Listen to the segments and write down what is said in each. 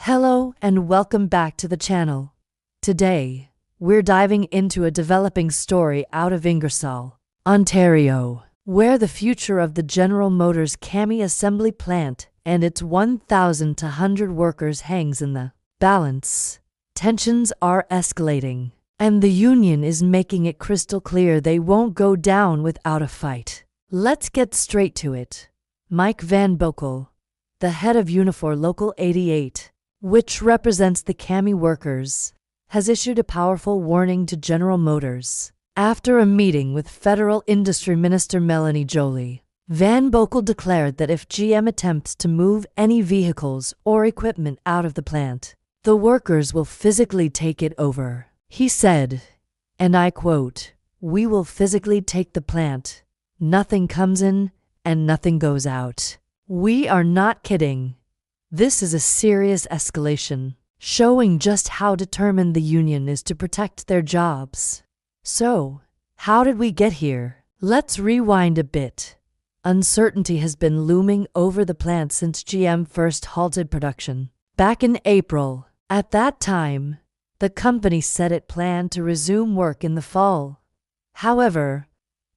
Hello and welcome back to the channel. Today, we're diving into a developing story out of Ingersoll, Ontario, where the future of the General Motors CAMI assembly plant and its 1,100 workers hangs in the balance. Tensions are escalating, and the union is making it crystal clear they won't go down without a fight. Let's get straight to it. Mike Van Boekel, the head of Unifor Local 88, which represents the CAMI workers, has issued a powerful warning to General Motors. After a meeting with Federal Industry Minister Melanie Joly, Van Boekel declared that if GM attempts to move any vehicles or equipment out of the plant, the workers will physically take it over. He said, and I quote, "We will physically take the plant. Nothing comes in and nothing goes out." We are not kidding. This is a serious escalation, showing just how determined the union is to protect their jobs. So, how did we get here? Let's rewind a bit. Uncertainty has been looming over the plant since GM first halted production back in April. At that time, the company said it planned to resume work in the fall. However,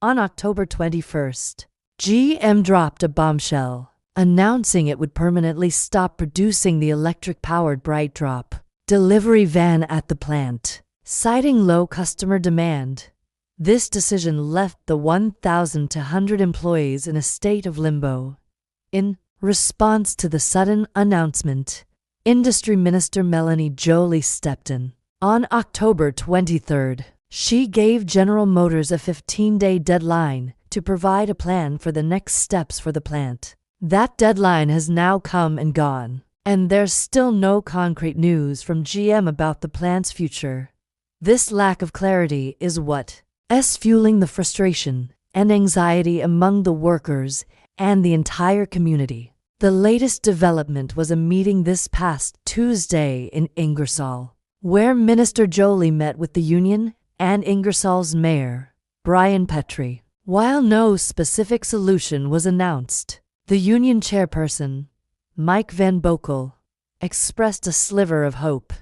on October 21st, GM dropped a bombshell, announcing it would permanently stop producing the electric-powered Bright Drop delivery van at the plant, citing low customer demand. This decision left the 1,200 employees in a state of limbo. In response to the sudden announcement, Industry Minister Melanie Joly stepped in. On October 23rd, she gave General Motors a 15-day deadline to provide a plan for the next steps for the plant. That deadline has now come and gone, and there's still no concrete news from GM about the plant's future. This lack of clarity is what's fueling the frustration and anxiety among the workers and the entire community. The latest development was a meeting this past Tuesday in Ingersoll, where Minister Joly met with the union and Ingersoll's mayor, Brian Petrie. While no specific solution was announced, the union chairperson, Mike Van Boekel, expressed a sliver of hope.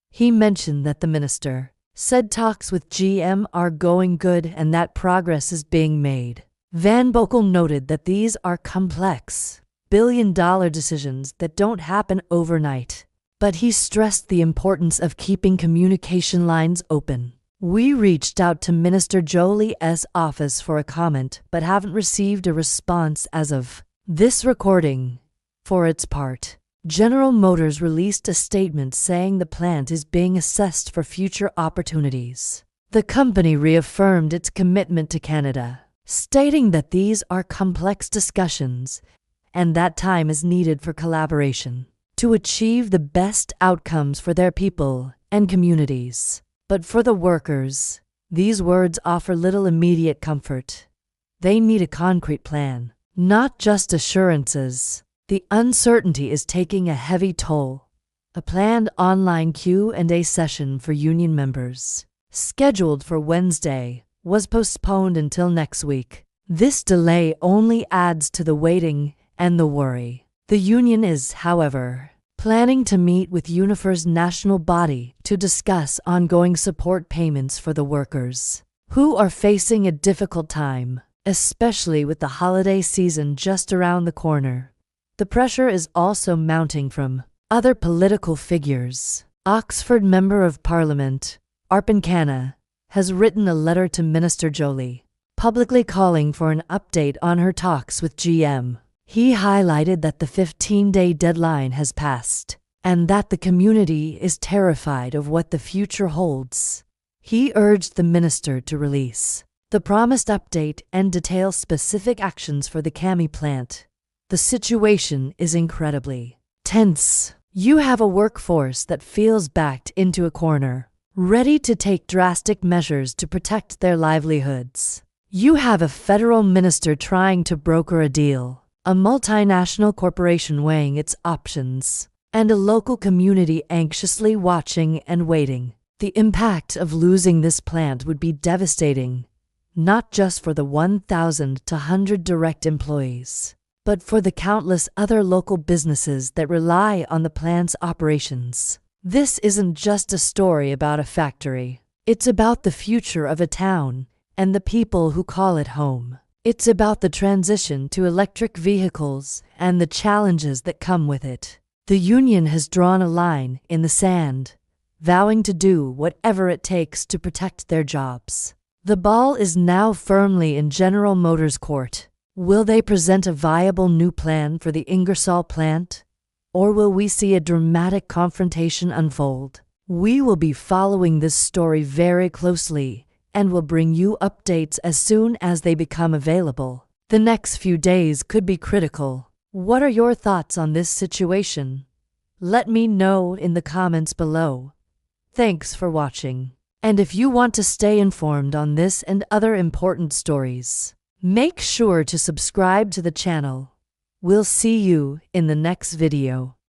He mentioned that the minister said talks with GM are going good and that progress is being made. Van Boekel noted that these are complex, billion-dollar decisions that don't happen overnight, but he stressed the importance of keeping communication lines open. We reached out to Minister Joly's office for a comment but haven't received a response as of this recording. For its part, General Motors released a statement saying the plant is being assessed for future opportunities. The company reaffirmed its commitment to Canada, stating that these are complex discussions and that time is needed for collaboration to achieve the best outcomes for their people and communities. But for the workers, these words offer little immediate comfort. They need a concrete plan, not just assurances. The uncertainty is taking a heavy toll. A planned online Q&A session for union members, scheduled for Wednesday, was postponed until next week. This delay only adds to the waiting and the worry. The union is, however, planning to meet with Unifor's national body to discuss ongoing support payments for the workers, who are facing a difficult time, especially with the holiday season just around the corner. The pressure is also mounting from other political figures. Oxford Member of Parliament, Arpan Khanna, has written a letter to Minister Joly, publicly calling for an update on her talks with GM. He highlighted that the 15-day deadline has passed, and that the community is terrified of what the future holds. He urged the minister to release the promised update and detail specific actions for the CAMI plant. The situation is incredibly tense. You have a workforce that feels backed into a corner, ready to take drastic measures to protect their livelihoods. You have a federal minister trying to broker a deal, a multinational corporation weighing its options, and a local community anxiously watching and waiting. The impact of losing this plant would be devastating, not just for the 1,200 direct employees, but for the countless other local businesses that rely on the plant's operations. This isn't just a story about a factory. It's about the future of a town and the people who call it home. It's about the transition to electric vehicles and the challenges that come with it. The union has drawn a line in the sand, vowing to do whatever it takes to protect their jobs. The ball is now firmly in General Motors' court. Will they present a viable new plan for the Ingersoll plant? Or will we see a dramatic confrontation unfold? We will be following this story very closely and will bring you updates as soon as they become available. The next few days could be critical. What are your thoughts on this situation? Let me know in the comments below. Thanks for watching. And if you want to stay informed on this and other important stories, make sure to subscribe to the channel. We'll see you in the next video.